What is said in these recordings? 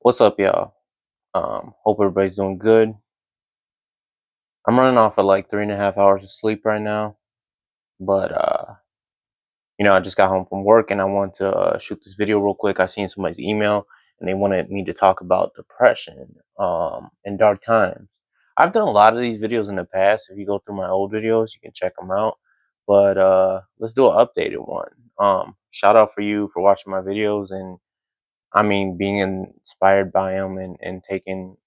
What's up, y'all? Hope everybody's doing good. I'm running off of like 3.5 hours of sleep right now, but I just got home from work and I want to shoot this video real quick. I seen somebody's email and they wanted me to talk about depression and dark times. I've done a lot of these videos in the past. If you go through my old videos, you can check them out. But let's do an updated one. Shout out for you for watching my videos and being inspired by them and taking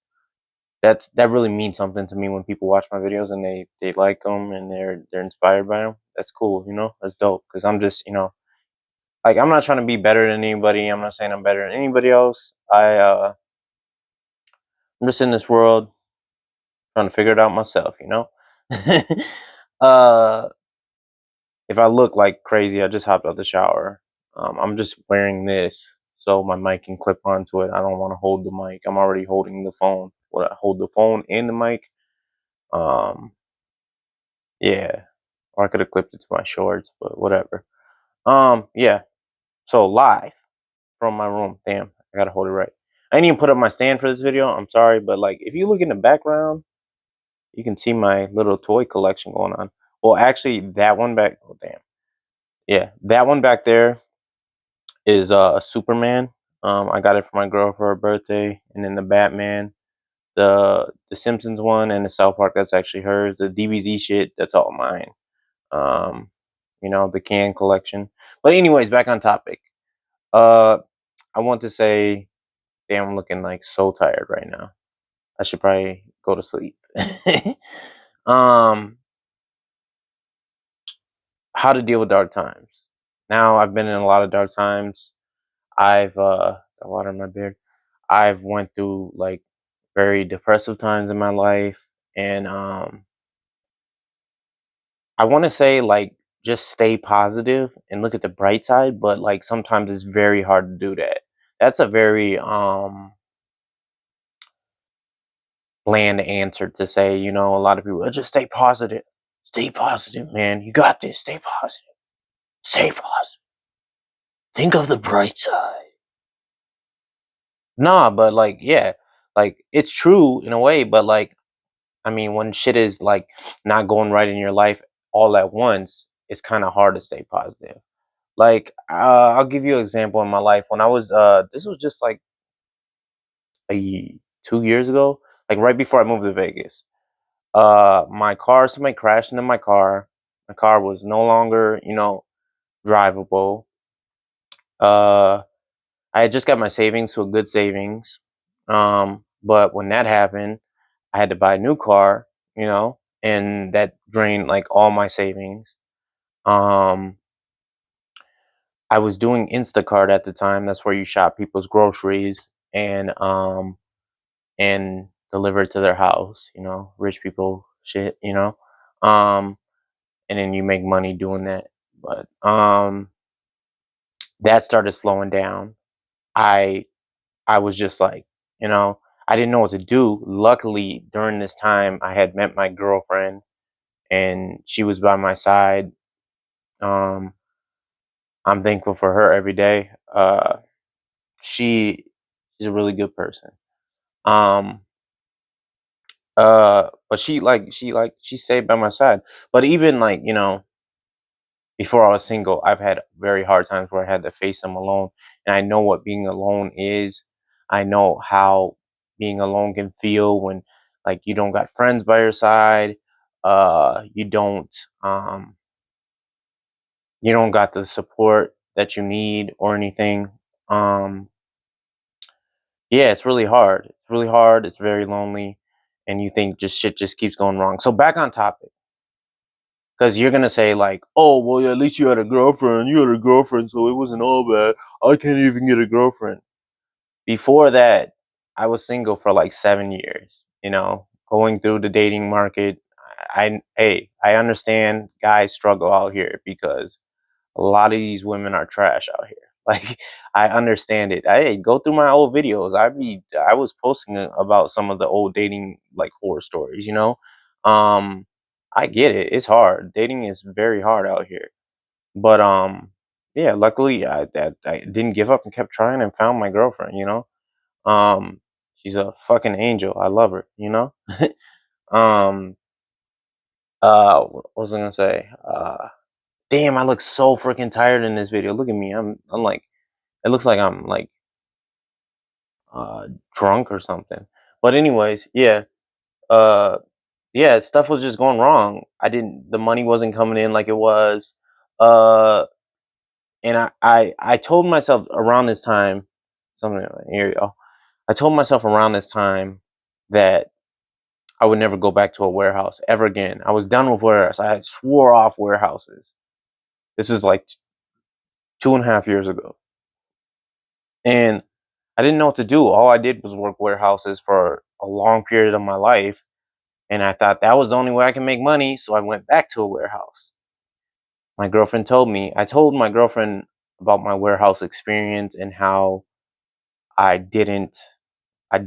that really means something to me when people watch my videos and they like them and they're inspired by them. That's cool, That's dope because I'm just, like I'm not trying to be better than anybody. I'm not saying I'm better than anybody else. I'm just in this world trying to figure it out myself. uh, if I look like crazy, I just hopped out the shower. I'm just wearing this so my mic can clip onto it. I don't want to hold the mic. I'm already holding the phone. Would I hold the phone and the mic? Um, yeah. Or I could have clipped it to my shorts, but whatever. Yeah. So live from my room. Damn, I gotta hold it right. I didn't even put up my stand for this video. I'm sorry, but like if you look in the background, you can see my little toy collection going on. Well, actually, that one back. Oh, damn. Yeah, that one back there is a Superman. I got it for my girl for her birthday, and then the Batman, the Simpsons one, and the South Park. That's actually hers. The DBZ shit. That's all mine. Um, the can collection. But anyways, back on topic. Uh, I want to say, damn, I'm looking like so tired right now. I should probably go to sleep. um, how to deal with dark times. Now I've been in a lot of dark times. I've got water in my beard. I've went through like very depressive times in my life, and I want to say like just stay positive and look at the bright side, but like sometimes it's very hard to do that. That's a very bland answer to say, a lot of people just stay positive. Stay positive, man. You got this. Stay positive. Stay positive. Think of the bright side. Nah, but like, yeah, like it's true in a way, but like, when shit is like not going right in your life all at once, it's kind of hard to stay positive. Like, I'll give you an example in my life. When I was, this was just like 2 years ago, like right before I moved to Vegas. My car, somebody crashed into my car. My car was no longer, drivable. Uh, I had just got my savings to a good savings. But when that happened, I had to buy a new car, and that drained like all my savings. Um, I was doing Instacart at the time. That's where you shop people's groceries and deliver it to their house, rich people shit. Um, and then you make money doing that. But that started slowing down. I I was just like, you know, I didn't know what to do. Luckily, during this time, I had met my girlfriend, and she was by my side. Um, I'm thankful for her every day. She she's a really good person. Um, but she stayed by my side. But even like before I was single, I've had very hard times where I had to face them alone, and I know what being alone is. I know how being alone can feel when like you don't got friends by your side. You um don't got the support that you need or anything. Um yeah, it's really hard. It's really hard. It's very lonely, and you think just shit just keeps going wrong. So back on topic, because you're gonna say like, "Oh, well, at least you had a girlfriend. You had a girlfriend, so it wasn't all bad. I can't even get a girlfriend." Before that, I was single for like 7 years. Going through the dating market. I understand guys struggle out here because a lot of these women are trash out here. Like, I understand it. Hey, go through my old videos. I was posting about some of the old dating like horror stories. Um, I get it. It's hard. Dating is very hard out here. But yeah, luckily I didn't give up and kept trying and found my girlfriend. Um, she's a fucking angel. I love her, um, what was I gonna say? Damn, I look so freaking tired in this video. Look at me. I'm like, it looks like I'm like uh drunk or something. But anyways, yeah. Uh yeah, stuff was just going wrong. The money wasn't coming in like it was. Uh and I told myself around this time, something like, here you go. I told myself around this time that I would never go back to a warehouse ever again. I was done with warehouse. I had swore off warehouses. This was like 2.5 years ago. And I didn't know what to do. All I did was work warehouses for a long period of my life. And I thought that was the only way I can make money. So I went back to a warehouse. I told my girlfriend about my warehouse experience and how I didn't, I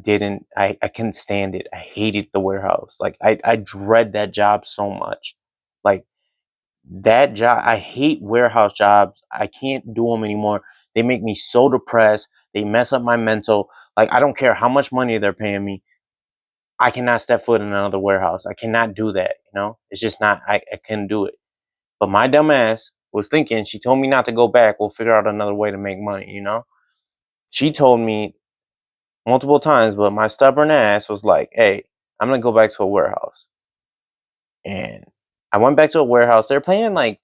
couldn't stand it. I hated the warehouse. Like, I dread that job so much. Like, that job, I hate warehouse jobs. I can't do them anymore. They make me so depressed. They mess up my mental. Like, I don't care how much money they're paying me. I cannot step foot in another warehouse. I cannot do that. It's just not, I couldn't do it. But my dumb ass was thinking, she told me not to go back. We'll figure out another way to make money. She told me multiple times, but my stubborn ass was like, hey, I'm going to go back to a warehouse. And I went back to a warehouse. They're paying like,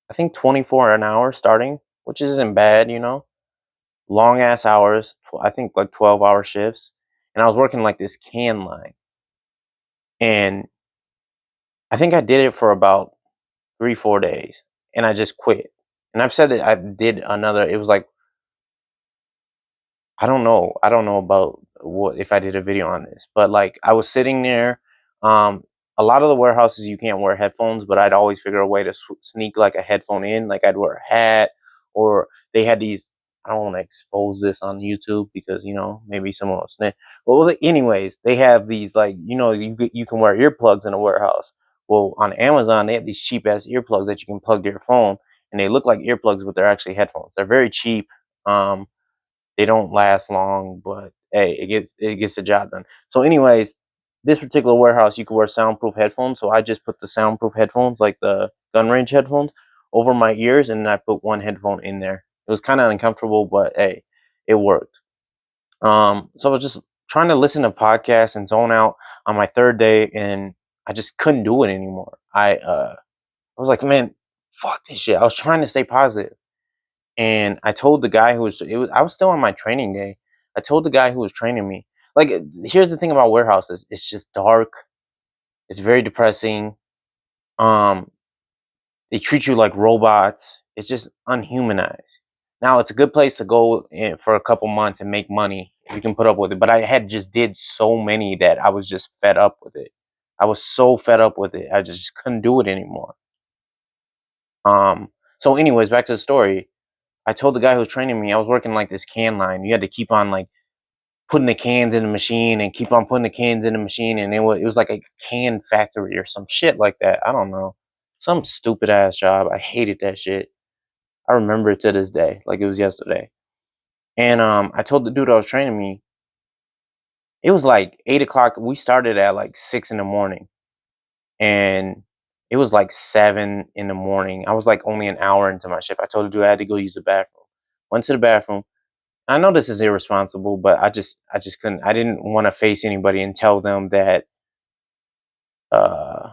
I think 24 an hour starting, which isn't bad. Long ass hours, I think like 12-hour shifts. And I was working like this can line. And I think I did it for about 3, 4 days. And I just quit. And I've said that I did another, it was like, I don't know. I don't know about what if I did a video on this, but like I was sitting there. Um, a lot of the warehouses you can't wear headphones, but I'd always figure a way to sneak like a headphone in. Like I'd wear a hat, or they had these. I don't want to expose this on YouTube because maybe someone will snitch. Well, anyways, they have these like you can wear earplugs in a warehouse. Well, on Amazon they have these cheap ass earplugs that you can plug to your phone, and they look like earplugs, but they're actually headphones. They're very cheap. They don't last long, but hey, it gets the job done. So, anyways, this particular warehouse, you could wear soundproof headphones. So I just put the soundproof headphones, like the gun range headphones, over my ears, and then I put one headphone in there. It was kind of uncomfortable, but hey, it worked. So I was just trying to listen to podcasts and zone out on my third day, and I just couldn't do it anymore. I was like, man, fuck this shit. I was trying to stay positive. And I told the guy I was still on my training day. I told the guy who was training me, like, here's the thing about warehouses. It's just dark. It's very depressing. Um, they treat you like robots. It's just unhumanized. Now it's a good place to go in for a couple months and make money. You can put up with it. But I had just did so many that I was just fed up with it. I was so fed up with it. I just couldn't do it anymore. So anyways, back to the story. I told the guy who was training me, I was working like this can line. You had to keep on like putting the cans in the machine and keep on putting the cans in the machine, and it was like a can factory or some shit like that. I don't know, some stupid ass job. I hated that shit. I remember it to this day, like it was yesterday. And I told the dude I was training me, it was like 8 o'clock. We started at like 6 in the morning, and it was like 7 in the morning. I was like only an hour into my shift. I told the dude I had to go use the bathroom. Went to the bathroom. I know this is irresponsible, but I just couldn't. I didn't want to face anybody and tell them that uh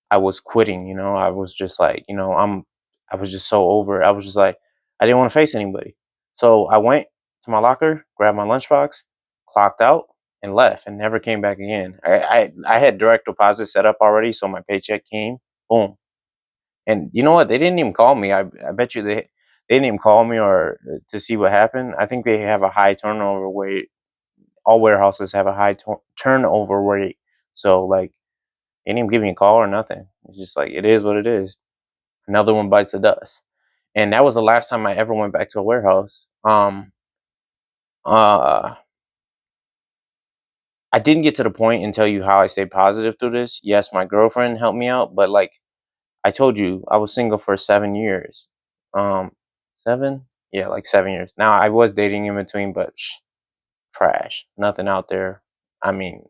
I was quitting. I was just like, I was just so over it. I was just like, I didn't want to face anybody. So I went to my locker, grabbed my lunchbox, clocked out, and left, and never came back again. I had direct deposit set up already, so my paycheck came, boom. And you know what? They didn't even call me. I bet you they didn't even call me or to see what happened. I think they have a high turnover rate. All warehouses have a high turnover rate. So like, they didn't even give me a call or nothing. It's just like it is what it is. Another one bites the dust. And that was the last time I ever went back to a warehouse. Uh, I didn't get to the point and tell you how I stayed positive through this. Yes, my girlfriend helped me out, but like I told you, I was single for 7 years. Um, 7? Yeah, like 7 years. Now I was dating in between, but trash. Nothing out there. I mean,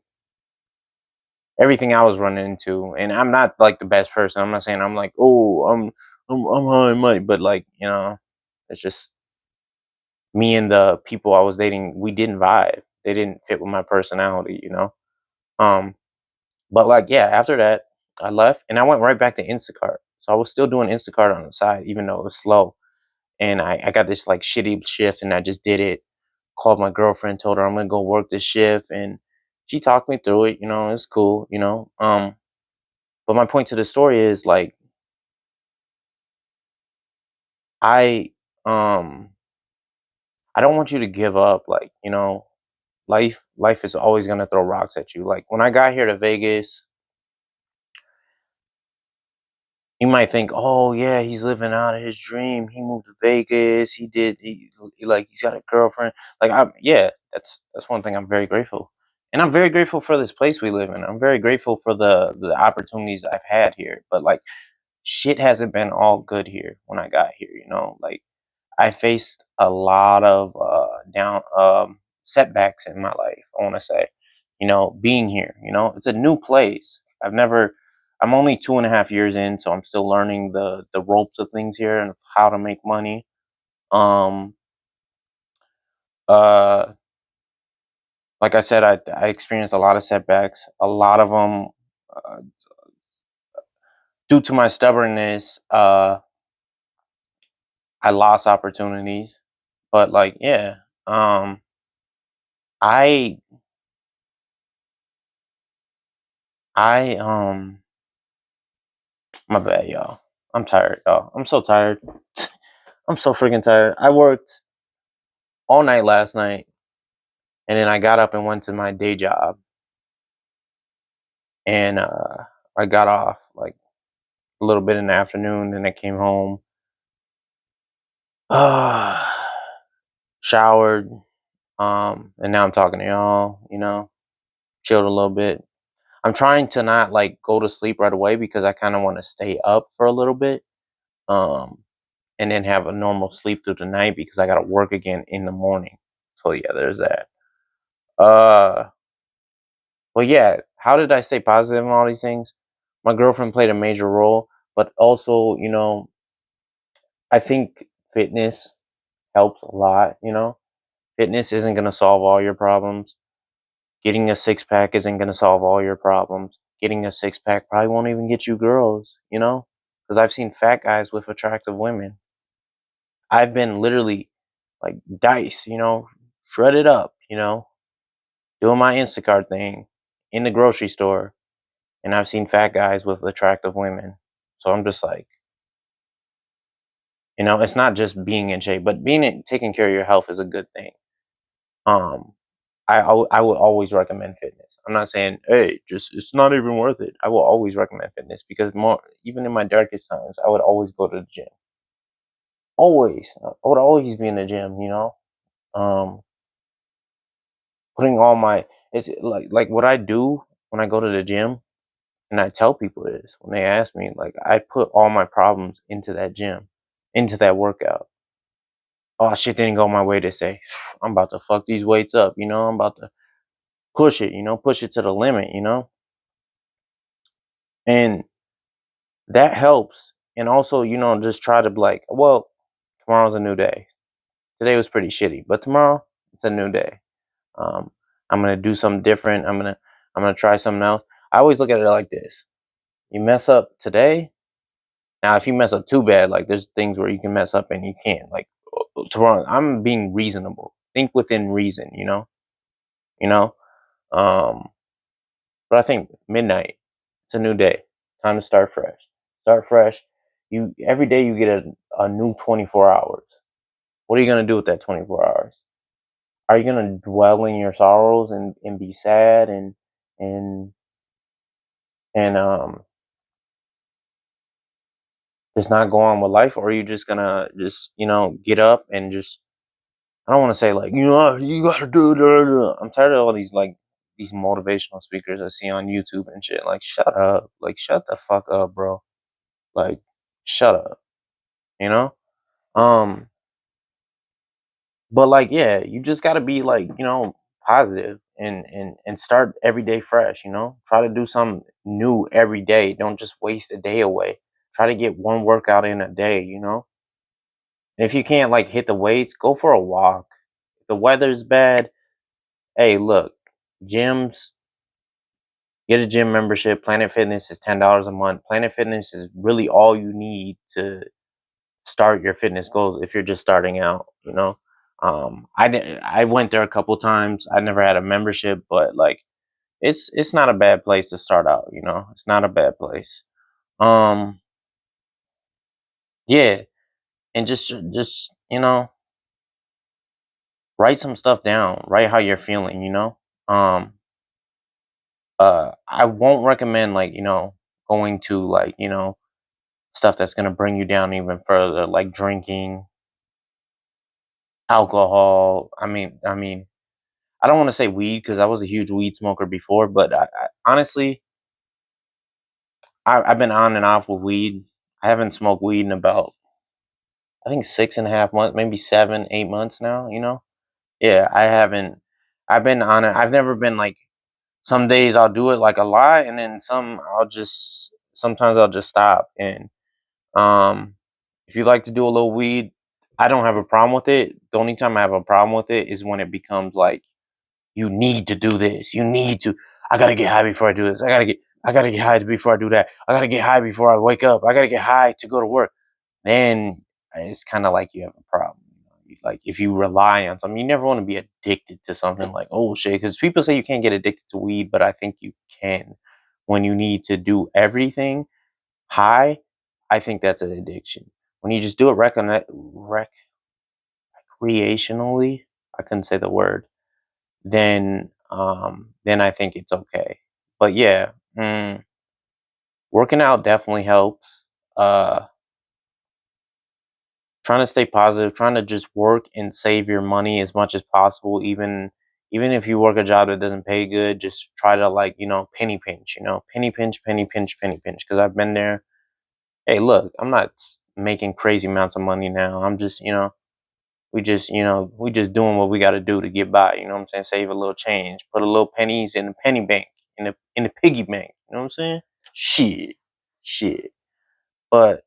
everything I was running into, and I'm not like the best person. I'm not saying I'm like, oh, I'm high and mighty, but like, it's just me and the people I was dating. We didn't vibe. They didn't fit with my personality. Um, but like, yeah, after that, I left and I went right back to Instacart. So I was still doing Instacart on the side, even though it was slow. And I got this like shitty shift, and I just did it. Called my girlfriend, told her I'm gonna go work this shift, and she talked me through it. It's cool. But my point to the story is like I um I don't want you to give up. Like, life is always gonna throw rocks at you. Like when I got here to Vegas, you might think, oh yeah, he's living out of his dream. He moved to Vegas. Like he's got a girlfriend. Like yeah, that's one thing I'm very grateful. And I'm very grateful for this place we live in. I'm very grateful for the opportunities I've had here. But like shit hasn't been all good here when I got here. Like I faced a lot of down setbacks in my life. I want to say, being here. It's a new place. I'm only 2.5 years in, so I'm still learning the ropes of things here and how to make money. Um, uh, like I said, I experienced a lot of setbacks. A lot of them uh, due to my stubbornness. I lost opportunities, but like, yeah. I I My bad, y'all. I'm tired, y'all. I'm so tired. I'm so freaking tired. I worked all night last night, and then I got up and went to my day job, and I got off like a little bit in the afternoon. Then I came home, uh, showered, and now I'm talking to y'all. Chilled a little bit. I'm trying to not like go to sleep right away because I kind of want to stay up for a little bit. Um, and then have a normal sleep through the night because I gotta work again in the morning. So yeah, there's that. Uh, well, yeah. How did I stay positive in all these things? My girlfriend played a major role, but also, I think fitness helps a lot. Fitness isn't gonna solve all your problems. Getting a six pack isn't gonna solve all your problems. Getting a six pack probably won't even get you girls. Because I've seen fat guys with attractive women. I've been literally like dice, shredded up, doing my Instacart thing in the grocery store, and I've seen fat guys with attractive women. So I'm just like, it's not just being in shape, but taking care of your health is a good thing. Um, I will always recommend fitness. I'm not saying, hey, just it's not even worth it. I will always recommend fitness because more, even in my darkest times, I would always go to the gym. Always, I would always be in the gym. Um, putting all my it's like what I do when I go to the gym, and I tell people this when they ask me, like I put all my problems into that gym, into that workout. Oh shit didn't go my way to say I'm about to fuck these weights up, I'm about to push it, push it to the limit. And that helps. And also, just try to be like, well, tomorrow's a new day. Today was pretty shitty, but tomorrow it's a new day. Um, I'm gonna do something different. I'm gonna try something else. I always look at it like this. You mess up today. Now, if you mess up too bad, like there's things where you can mess up and you can't. Like tomorrow, I'm being reasonable. Think within reason. You know. Um, but I think midnight. It's a new day. Time to start fresh. Start fresh. You every day you get a new 24 hours. What are you gonna do with that 24 hours? Are you gonna dwell in your sorrows and be sad and and just not go on with life, or are you just gonna just get up and just I don't want to say like you gotta do it. I'm tired of all these like these motivational speakers I see on YouTube and shit. Like shut up, like shut the fuck up, bro. Like shut up, you know. Um, but like yeah, you just gotta be like positive and start every day fresh, you know? Try to do something new every day. Don't just waste a day away. Try to get one workout in a day, you know? And if you can't like hit the weights, go for a walk. If the weather's bad, hey, look, gyms, get a gym membership. Planet Fitness is $10 a month. Planet Fitness is really all you need to start your fitness goals if you're just starting out, you know. I went there a couple times. I never had a membership, but like it's not a bad place to start out, you know. It's not a bad place. Um yeah, and just, you know, write some stuff down. Write how you're feeling, you know. Um I won't recommend like, you know, going to like, you know, stuff that's going to bring you down even further like drinking, alcohol. I mean I don't want to say weed because I was a huge weed smoker before, but I honestly, I've been on and off with weed. I haven't smoked weed in about, I think, 6.5 months, maybe 7, 8 months now. You know, yeah, I haven't. I've been on it. I've never been like. Some days I'll do it like a lot, and then some I'll just. Sometimes I'll just stop. And if you like to do a little weed, I don't have a problem with it. The only time I have a problem with it is when it becomes like you need to do this. You need to. I gotta get high before I do this. I gotta get high before I do that. I gotta get high before I wake up. I gotta get high to go to work. Then it's kind of like you have a problem. You know? Like if you rely on something, you never want to be addicted to something like oh shit. Because people say you can't get addicted to weed, but I think you can. When you need to do everything high, I think that's an addiction. When you just do it recreationally, I couldn't say the word, then I think it's okay. But yeah, working out definitely helps. Uh Trying to stay positive, trying to just work and save your money as much as possible, even if you work a job that doesn't pay good, just try to like, you know, penny pinch, you know, penny pinch, penny pinch, penny pinch. Because I've been there. Hey, look, I'm not making crazy amounts of money now. I'm just, you know, we just doing what we got to do to get by. You know what I'm saying? Save a little change, put a little pennies in the penny bank, in the piggy bank. You know what I'm saying? Shit, shit. But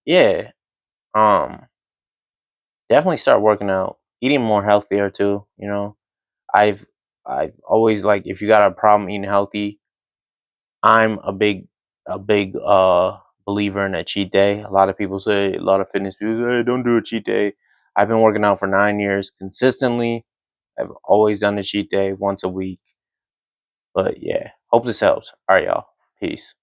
yeah, um, definitely start working out, eating more healthier too. You know, I've I've always like if you got a problem eating healthy, I'm a big believer in a cheat day. A lot of people say, a lot of fitness people say, hey, don't do a cheat day. I've been working out for 9 years consistently. I've always done a cheat day once a week. But yeah, hope this helps. All right, y'all. Peace.